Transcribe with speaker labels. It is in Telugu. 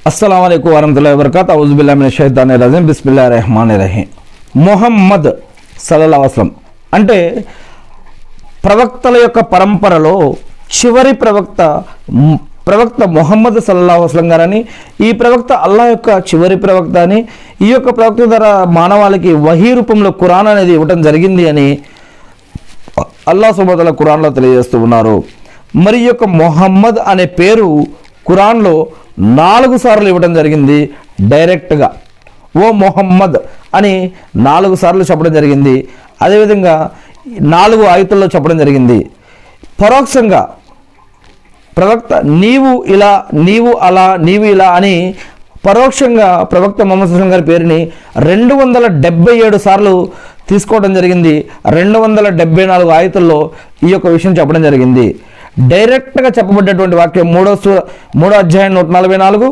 Speaker 1: अस्सलाम वालेकुम वरहमतुल्लाहि वबरकातुहू औज़ु बिल्लाहि मिनश शैतानिर रजीम बिस्मिल्लाहिर रहमानिर रहीम ముహమ్మద్ సల్లల్లాహు అలైహి వసల్లం అంటే ప్రవక్తల యొక్క పరంపరలో చివరి ప్రవక్త ముహమ్మద్ సల్లల్లాహు అలైహి వసల్లం గారని, ఈ ప్రవక్త అల్లాహ్ యొక్క చివరి ప్రవక్త అని, ఈ యొక్క ప్రవక్త ద్వారా మానవాళికి వహీ రూపంలో ఖురాన్ అనేది ఇవ్వటం జరిగింది అని అల్లాహ్ సుబ్హానహు వ తఆలా ఖురాన్లో తెలియజేస్తూ ఉన్నారు. మరి ఈ యొక్క ముహమ్మద్ అనే పేరు ఖురాన్లో 4 సార్లు ఇవ్వడం జరిగింది. డైరెక్ట్గా ఓ మొహమ్మద్ అని 4 సార్లు చెప్పడం జరిగింది. అదేవిధంగా 4 ఆయతుల్లో చెప్పడం జరిగింది. పరోక్షంగా ప్రవక్త నీవు ఇలా, నీవు అలా, నీవు ఇలా అని పరోక్షంగా ప్రవక్త ముహమ్మద్ సల్లల్లాహు అలైహి వసల్లం గారి పేరుని 277 సార్లు తీసుకోవడం జరిగింది. 274 ఆయతుల్లో ఈ యొక్క విషయం చెప్పడం జరిగింది. డైరెక్ట్గా చెప్పబడ్డటువంటి వాక్యం 3వ అధ్యాయం 144,